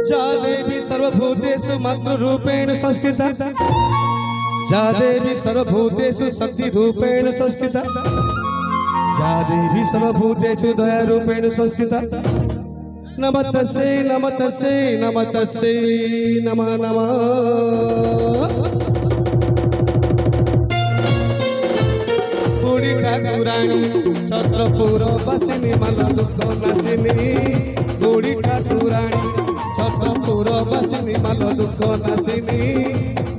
जा देवी सर्वभूतेषु मातृरूपेण संस्कृता जा देवी सर्वभूतेषु शक्तिरूपेण संस्कृता जा देवी सर्वभूतेषु दयारूपेण संस्कृता नमस्तस्यै नमस्तस्यै नमस्तस्यै नमः नमः। बुढ़ी ठाकुराणी छत्रपुर बसिनी मन दुख नासिनी बुढ़ी ठाकुराणी छत्रपुर बसिनी मन दुख नासिनी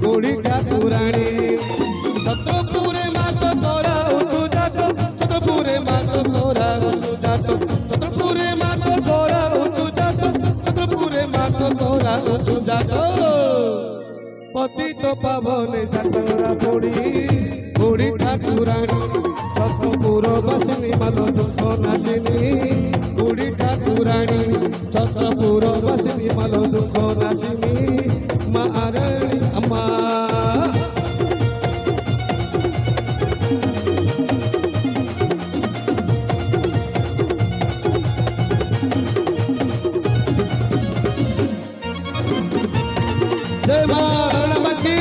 बुढ़ी ठाकुराणी छत्रपुरे मात तोरा उचु जात छत्रपुरे मात तोरा उचु जात छत्रपुरे मात तोरा उचु जात छत्रपुरे मात तोरा उचु जात पतित पावने जातरा बुढ़ी ठाकुराणी छत्रपुर बसिनी मन दुख नासिनी बुढ़ी ठाकुराणी छत्रपुर बसिनी मन दुख नासिनी महारानी अम्मा। जय मां रणमती।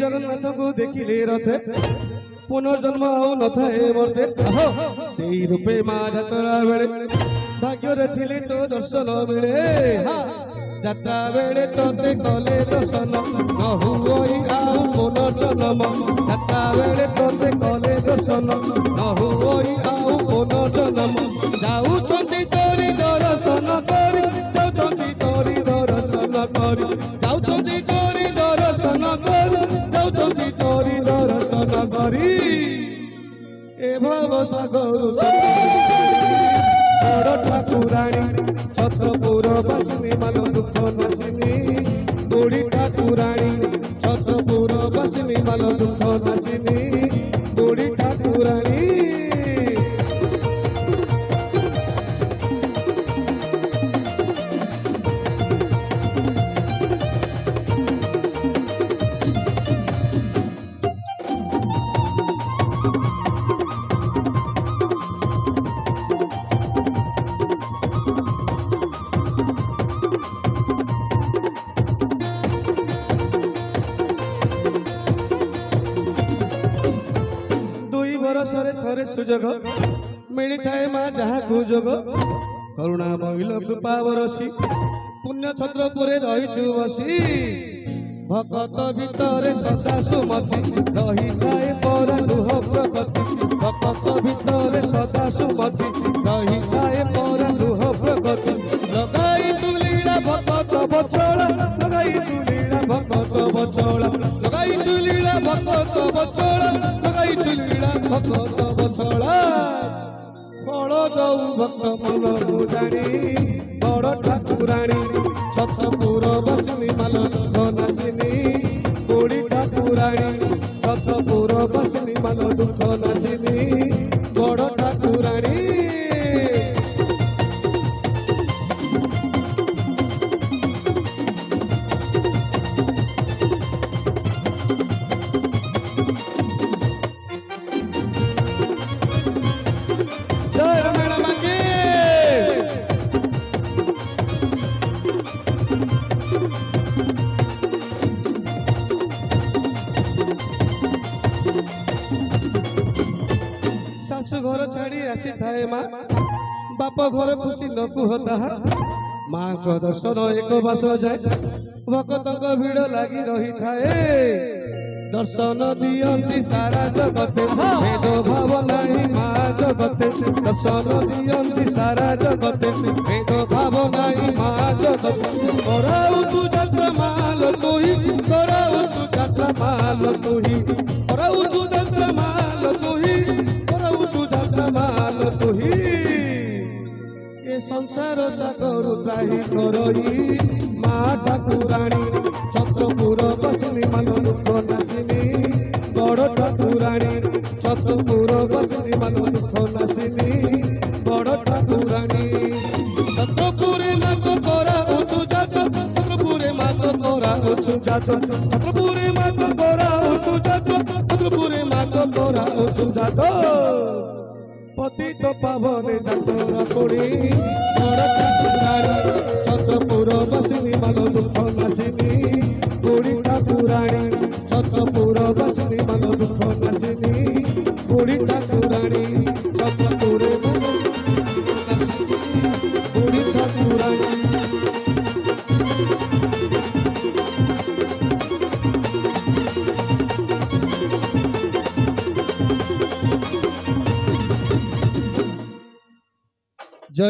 जगन्नाथ को देखिले रथे पुनर्जन्म आउ न थाए मर्ते से रूपे माँ जातरा बेले भाग्य रे थिले तो दर्शन मिले जात्रा बेले तोते कले दर्शन न हुई आउ पुनर्जन्म जात्रा बेले तोते कले दर्शन न हुई आउ पुनर्जन्म जाउछंती तोरी दर्शन करी जाउछंती तोरी दर्शन करी जाउछंती तोरी दर्शन करी जाउछंती तोरी दर्शन करी ए भव सागर बड़ ठाकुराणी छत्रपुर बसिनी मन दुख नासिनी बुढ़ी ठाकुराणी छत्रपुर बसिनी मन दुख नासिनी बुढ़ी ठाकुराणी। बरसरे थरे सुजोग मिली थाए माँ जहाँ जोग करुणामयी कृपा बरसी पुण्य छत्रपुरे रही बसी भगत भितरे सदा सुमति रही थाए पर लुह प्रगति भगत भितरे सदा सुमति रही थाए पर लुह प्रगति लगाई चुलीड़ा भगत बचड़ा लगाई चुलीड़ा भगत बचड़ा लगाई चुलीड़ा भगत बचड़ा लगाई चुलीड़ा भगत बचड़ा फल दऊ भक्त मन पूजाणी बड़ ठाकुराणी छत्रपुर बसिनी मन दुख नासिनी बुढ़ी ठाकुराणी छत्रपुर बसिनी मन दुख नासिनी बड़ ठाकुराणी। शाशु घर छाड़ी आसी थाए माँ बाप घर खुशी न कुह ताहा माँ को दर्शन एक मास जाए भगत भिड़ लगी रही थाए दर्शन दियंती सारा जगते भेद भाव नहीं माँ जगते दर्शन दियंती सारा जगते भेद भाव नहीं माँ जगते कराऊ तू जात्रा माल तुही कराऊ तू जात्रा माल तुही कराऊ तू जात्रा माल तुही कराऊ तू जात्रा माल तुही ए संसार सागर त्राही करई माँ ठाकुराणी छत्रपुर बसिनी मन दुख नासिनी बड़ ठाकुराणी छत्रपुर बसिनी मन दुख नासिनी बड़ ठाकुराणी छत्रपुरे मात तोरा उचु जात छत्रपुरे मात तोरा उचु সুজাত ছত্রপুরে মাতো তোরা সুজাত ছত্রপুরে মাতো তোরা সুজাত পতিত পাবনে যাতরা করি ছত্রপুর বাসিনী মানো দুঃখ নাসিনী